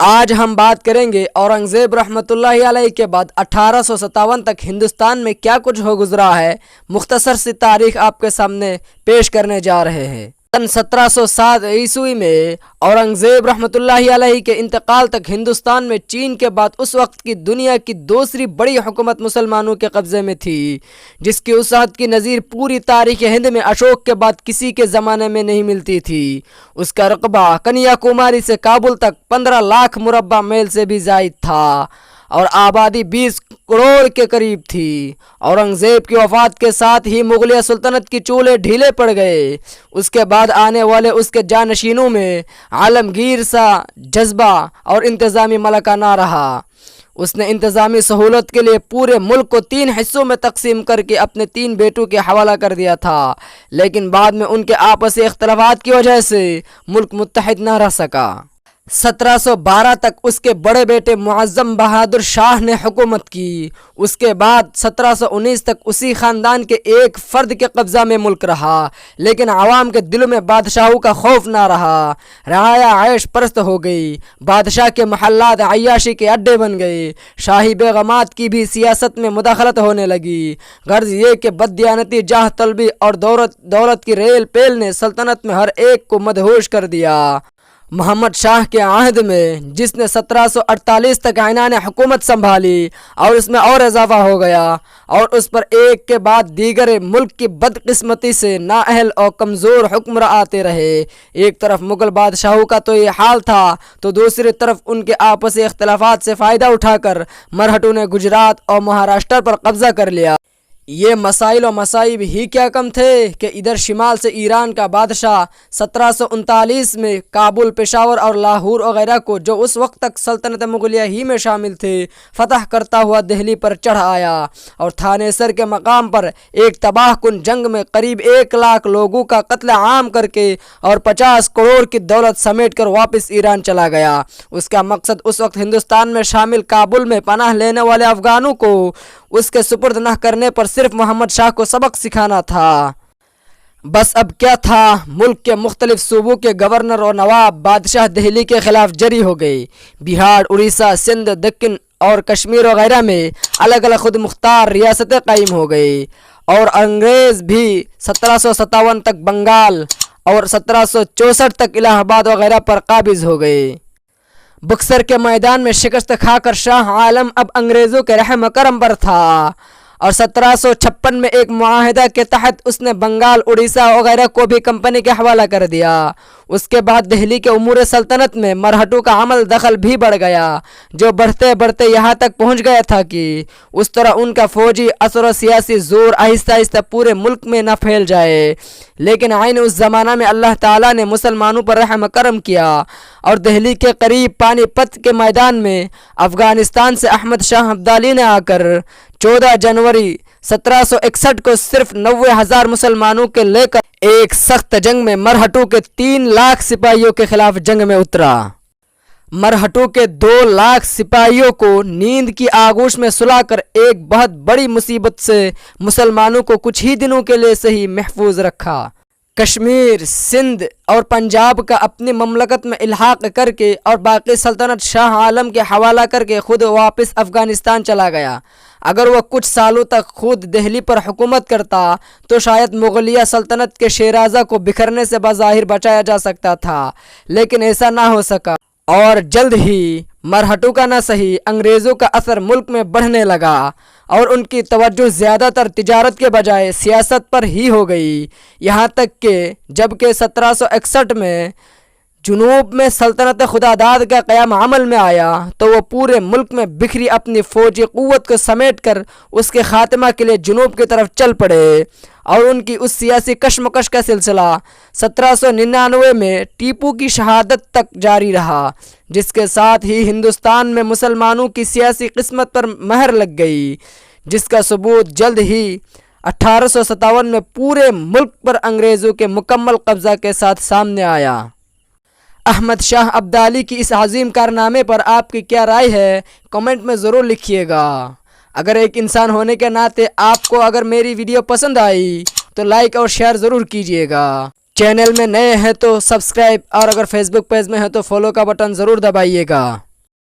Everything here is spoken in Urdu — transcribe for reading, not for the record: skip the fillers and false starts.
آج ہم بات کریں گے اورنگزیب رحمۃ اللہ علیہ کے بعد 1857 تک ہندوستان میں کیا کچھ ہو گزرا ہے۔ مختصر سی تاریخ آپ کے سامنے پیش کرنے جا رہے ہیں۔ سن 1707 عیسوی میں اورنگزیب رحمۃ اللہ علیہ کے انتقال تک ہندوستان میں چین کے بعد اس وقت کی دنیا کی دوسری بڑی حکومت مسلمانوں کے قبضے میں تھی، جس کی وسعت کی نظیر پوری تاریخ ہند میں اشوک کے بعد کسی کے زمانے میں نہیں ملتی تھی۔ اس کا رقبہ کنیا کماری سے کابل تک 15 لاکھ مربع میل سے بھی زائد تھا اور آبادی 20 کروڑ کے قریب تھی۔ اورنگزیب کی وفات کے ساتھ ہی مغلیہ سلطنت کی چولہے ڈھیلے پڑ گئے۔ اس کے بعد آنے والے اس کے جانشینوں میں عالمگیر سا جذبہ اور انتظامی ملکہ نہ رہا۔ اس نے انتظامی سہولت کے لیے پورے ملک کو 3 حصوں میں تقسیم کر کے اپنے 3 بیٹوں کے حوالہ کر دیا تھا، لیکن بعد میں ان کے آپسی اختلافات کی وجہ سے ملک متحد نہ رہ سکا۔ 1712 تک اس کے بڑے بیٹے معظم بہادر شاہ نے حکومت کی۔ اس کے بعد 1719 تک اسی خاندان کے ایک فرد کے قبضہ میں ملک رہا، لیکن عوام کے دلوں میں بادشاہوں کا خوف نہ رہا۔ رعایا عیش پرست ہو گئی، بادشاہ کے محلات عیاشی کے اڈے بن گئے، شاہی بیگمات کی بھی سیاست میں مداخلت ہونے لگی۔ غرض یہ کہ بددیانتی، جاہ طلبی اور دولت کی ریل پیل نے سلطنت میں ہر ایک کو مدہوش کر دیا۔ محمد شاہ کے عہد میں، جس نے 1748 تک عنان حکومت سنبھالی اور اس میں اور اضافہ ہو گیا، اور اس پر ایک کے بعد دیگر ملک کی بدقسمتی سے نااہل اور کمزور حکمراں آتے رہے۔ ایک طرف مغل بادشاہوں کا تو یہ حال تھا، تو دوسری طرف ان کے آپسی اختلافات سے فائدہ اٹھا کر مرہٹوں نے گجرات اور مہاراشٹر پر قبضہ کر لیا۔ یہ مسائل و مصائب ہی کیا کم تھے کہ ادھر شمال سے ایران کا بادشاہ 1739 میں کابل، پشاور اور لاہور وغیرہ کو، جو اس وقت تک سلطنت مغلیہ ہی میں شامل تھے، فتح کرتا ہوا دہلی پر چڑھ آیا اور تھانے سر کے مقام پر ایک تباہ کن جنگ میں قریب 1 لاکھ لوگوں کا قتل عام کر کے اور 50 کروڑ کی دولت سمیٹ کر واپس ایران چلا گیا۔ اس کا مقصد اس وقت ہندوستان میں شامل کابل میں پناہ لینے والے افغانوں کو اس کے سپرد نہ کرنے پر صرف محمد شاہ کو سبق سکھانا تھا۔ بس اب کیا تھا، ملک کے مختلف صوبوں کے گورنر اور نواب بادشاہ دہلی کے خلاف جری ہو گئے۔ بہار، اڑیسہ، سندھ، دکن اور کشمیر وغیرہ میں الگ الگ خود مختار ریاستیں قائم ہو گئی، اور انگریز بھی 1757 تک بنگال اور 1764 تک الہ آباد وغیرہ پر قابض ہو گئے۔ بکسر کے میدان میں شکست کھا کر شاہ عالم اب انگریزوں کے رحم کرم پر تھا، اور 1756 میں ایک معاہدہ کے تحت اس نے بنگال، اڑیسہ وغیرہ کو بھی کمپنی کے حوالہ کر دیا۔ اس کے بعد دہلی کے امور سلطنت میں مرہٹوں کا عمل دخل بھی بڑھ گیا، جو بڑھتے بڑھتے یہاں تک پہنچ گیا تھا کہ اس طرح ان کا فوجی اثر و سیاسی زور آہستہ آہستہ پورے ملک میں نہ پھیل جائے۔ لیکن عین اس زمانہ میں اللہ تعالیٰ نے مسلمانوں پر رحم کرم کیا، اور دہلی کے قریب پانی پت کے میدان میں افغانستان سے احمد شاہ ابدالی نے آ کر 14 جنوری 1761 کو صرف 90,000 مسلمانوں کے لے کر ایک سخت جنگ میں مرہٹوں کے 3 لاکھ سپاہیوں کے خلاف جنگ میں اترا۔ مرہٹوں کے 2 لاکھ سپاہیوں کو نیند کی آغوش میں سلا کر ایک بہت بڑی مصیبت سے مسلمانوں کو کچھ ہی دنوں کے لیے صحیح محفوظ رکھا۔ کشمیر، سندھ اور پنجاب کا اپنی مملکت میں الحاق کر کے اور باقی سلطنت شاہ عالم کے حوالہ کر کے خود واپس افغانستان چلا گیا۔ اگر وہ کچھ سالوں تک خود دہلی پر حکومت کرتا تو شاید مغلیہ سلطنت کے شیرازہ کو بکھرنے سے بظاہر بچایا جا سکتا تھا، لیکن ایسا نہ ہو سکا، اور جلد ہی مرہٹوں کا نہ صحیح انگریزوں کا اثر ملک میں بڑھنے لگا، اور ان کی توجہ زیادہ تر تجارت کے بجائے سیاست پر ہی ہو گئی، یہاں تک کہ جبکہ 1761 میں جنوب میں سلطنت خداداد کا قیام عمل میں آیا تو وہ پورے ملک میں بکھری اپنی فوجی قوت کو سمیٹ کر اس کے خاتمہ کے لیے جنوب کی طرف چل پڑے، اور ان کی اس سیاسی کشمکش کا سلسلہ 1799 میں ٹیپو کی شہادت تک جاری رہا، جس کے ساتھ ہی ہندوستان میں مسلمانوں کی سیاسی قسمت پر مہر لگ گئی، جس کا ثبوت جلد ہی 1857 میں پورے ملک پر انگریزوں کے مکمل قبضہ کے ساتھ سامنے آیا۔ احمد شاہ ابدالی کی اس عظیم کارنامے پر آپ کی کیا رائے ہے، کمنٹ میں ضرور لکھیے گا۔ اگر ایک انسان ہونے کے ناطے آپ کو اگر میری ویڈیو پسند آئی تو لائک اور شیئر ضرور کیجیے گا۔ چینل میں نئے ہیں تو سبسکرائب، اور اگر فیس بک پیج میں ہے تو فالو کا بٹن ضرور دبائیے گا۔